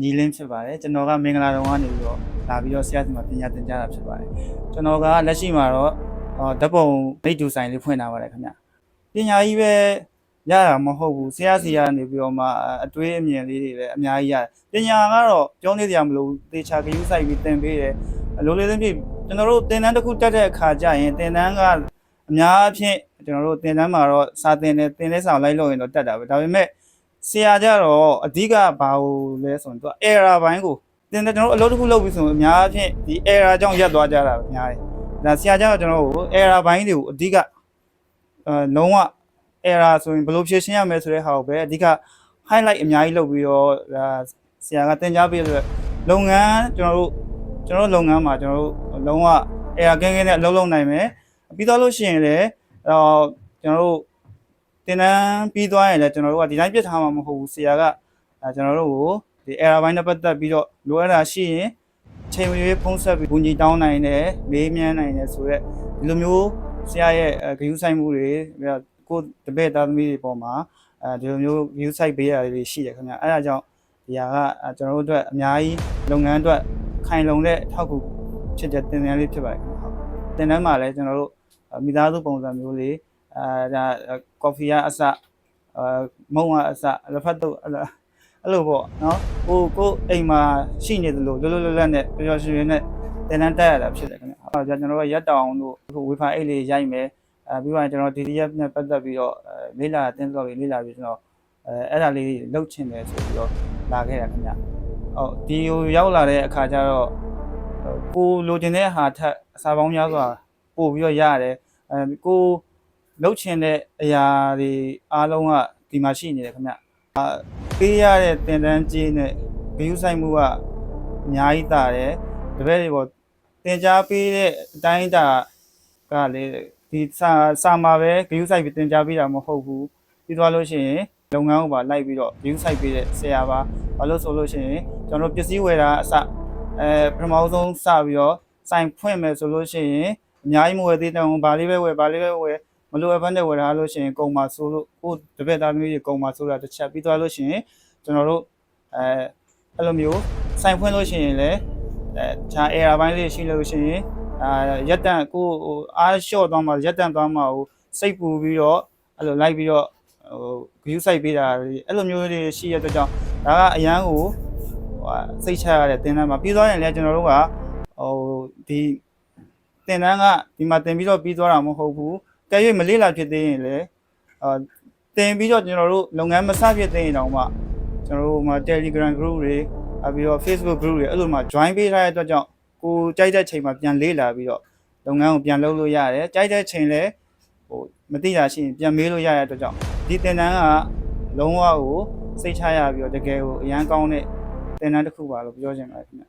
ညီလင်းဖြစ်ပါတယ်ကျွန်တော်ကမင်္ဂလာတော်ကနေပြီးတော့လာပြီးတော့ဆရာစီမှာပညာသင်ကြားတာဖြစ်ပါတယ်ကျွန်တော်ကလက်ရှိမှာတော့ဓာတ်ပုံမိတ်တူဆိုင်လေးဖွင့်ထားပါတယ်ခင်ဗျပညာကြီးပဲရတာမဟုတ်ဘူးဆရာစီကနေပြီးတော့မှအတွေးအမြင်လေးတွေလည်းအများကြီးရတယ်ပညာကတော့ပြောနေကြမလို့သေချာဂရုစိုက်ပြီးသင်ပေးတယ်လိုလေးသဖြင့်ကျွန်တော်တို့သင်တန်းတစ်ခုတက်တဲ့အခါကျရင်သင်တန်းကအများအဖြစ်ကျွန်တော်တို့သင်တန်းမှာတော့စာသင်တယ်သင်တဲ့စာလိုက်လို့ရင်တော့တက်တာပဲဒါပေမဲ့ဆရာကြတော့အဓိကဘာလို့လဲဆိုရင်သူက error ဘိုင်းကိုတင်တယ်ကျွန်တော်တို့အလုပ်တစ်ခုလုပ်ပြီးဆိုရင်အများအဖြစ်ဒီ error ကြောင့်ရပ်သွားကြတာပဲအများကြီးဒါဆရာကြတော့ကျွန်တော်တို့ error ဘိုင်းတွေကိုအဓိကလုံးဝ error ဆိုရင်ဘယ်လိုဖြေရှင်းရမလဲဆိုတဲ့ဟာကိုပဲအဓိက highlight အများကြီးလုပ်ပြီးတော့ဒါဆရာကသင်ကြားပေးတဲ့လုပ်ငန်းကျွန်တော်တို့လုပ်ငန်းမှာကျွန်တော်တို့လုံးဝ error ကင်းနဲ့အလုပ်လုပ်နိုင်မယ်ပြီးတော့လို့ရှိရင်လည်းကျွန်တော်တို့တင်တန်းပြီးသွားရင်လည်းကျွန်တော်တို့ကဒီတိုင်းပြစ်ထားမှာမဟုတ်ဘူးဆရာကကျွန်တော်တို့ကိုဒီ error ဘိုင်းနဲ့ပတ်သက်ပြီးတော့လိုအပ်တာရှိရင်ချိန်မရွေးဖုံးဆက်ပြီးဘုံကြီးတောင်းနိုင်တယ်မေးမြန်းနိုင်တယ်ဆိုတော့ဒီလိုမျိုးဆရာရဲ့ဂရုစိုက်မှုတွေကိုတပည့်သားသမီးတွေပေါ်မှာဒီလိုမျိုးဂရုစိုက်ပေးရတွေရှိတယ်ခင်ဗျအဲ့ဒါကြောင့်ဒီဟာကကျွန်တော်တို့အတွက်အများကြီးလုပ်ငန်းအတွက်ခိုင်လုံတဲ့အထောက်အကူဖြစ်တဲ့တင်တန်းလေးဖြစ်ပါတယ်ခင်ဗျဟုတ်တင်တန်းမှာလည်းကျွန်တော်တို့မိသားစုပုံစံမျိုးလေးဒါကော်ဖီကအစမုံကအစလက်ဖက်တော့အဲ့လိုပေါ့နော်ကိုအိမ်မှာရှိနေတယ်လို့လွတ်လွတ်လပ်နဲ့ပျော်ရွှင်ရွှင်နဲ့တင်တန်းတက်ရတာဖြစ်တယ်ခင်ဗျဟုတ်ကျွန်တော်တို့ရက်တောင်တို့ဝေဖန်အိတ်လေးရိုက်မယ်ပြီးတော့ကျွန်တော် DDF နဲ့ပတ်သက်ပြီးတော့လေ့လာအသင်းတော်လေးလေ့လာပြီးကျွန်တော်အဲ့ဒါလေးလှုပ်ချင်တယ်ဆိုပြီးတော့လာခဲ့တာခင်ဗျဟုတ်ဒီဟိုရောက်လာတဲ့အခါကျတော့ကိုလိုချင်တဲ့ဟာထက်အစာပေါင်းများစွာပို့ပြီးတော့ရတယ်ကိုလှုပ်ချင်တဲ့အရာတွေအားလုံးကဒီမှာရှိနေတယ်ခင်ဗျပေးရတဲ့တင်တန်းကြီးနဲ့ဂရုစိုက်မှုကအများကြီးတာတယ်တပည့်တွေပေါ်တင်ကြားပေးတဲ့အတိုင်းတာကလေဒီစာမှာပဲဂရုစိုက်ပြီးတင်ကြားပေးတာမဟုတ်ဘူးပြီးသွားလို့ရှိရင်လုပ်ငန်းကိုပါလိုက်ပြီးတော့ဂရုစိုက်ပေးတဲ့ဆရာပါဘာလို့ဆိုလို့ရှိရင်ကျွန်တော်တို့ပစ္စည်းဝယ်တာအစပထမဆုံးစပြီးတော့စိုင်ဖွင့်မယ်ဆိုလို့ရှိရင်အများကြီးမဝယ်သေးတဲ့ဘာလေးပဲဝယ်မလိုအပ်ဘဲနဲ့ဝယ်ထားလို့ရှိရင်ကုန်ပါဆိုလို့ကိုတပည့်သားသမီးတွေကုန်ပါဆိုတာတစ်ချက်ပြီးသွားလို့ရှိရင်ကျွန်တော်တို့အဲ့လိုမျိုးစိုင်ဖွင့်လို့ရှိရင်လည်းခြား error ဘိုင်းလေးရှိလို့ရှိရင်ရက်တန့်ကိုအားလျှော့သွားမှာရက်တန့်သွားမှာကိုစိတ်ပူပြီးတော့အဲ့လိုလိုက်ပြီးတော့ဂရုစိုက်ပေးတာအဲ့လိုမျိုးတွေရှိရတဲ့ကြောင့်ဒါကအရန်ကိုစိတ်ချရတဲ့သင်တန်းမှာပြီးသွားရင်လည်းကျွန်တော်တို့ကဒီသင်တန်းကဒီမှာသင်ပြီးတော့ပြီးသွားတာမဟုတ်ဘူးကဲ၍မလေးလာဖြစ်သေးရင်လည်းသင်ပြီးတော့ကျွန်တော်တို့လုပ်ငန်းမစဖြစ်သေးရင်တောင်မှကျွန်တော်တို့မှာ Telegram group တွေပြီးတော့ Facebook group တွေအဲ့လိုမှာ join ပေးထားတဲ့အတွက်ကြောင့်ကိုကြိုက်တဲ့ချိန်မှာပြန်လေးလာပြီးတော့လုပ်ငန်းကိုပြန်လုပ်လို့ရတယ်ကြိုက်တဲ့ချိန်လည်းမသိတာရှိရင်ပြန်မေးလို့ရတဲ့အတွက်ကြောင့်ဒီသင်တန်းကလုံးဝကိုစိတ်ချရပြီးတော့တကယ်ကိုအရန်ကောင်းတဲ့သင်တန်းတစ်ခုပါလို့ပြောချင်ပါတယ်ခင်ဗျ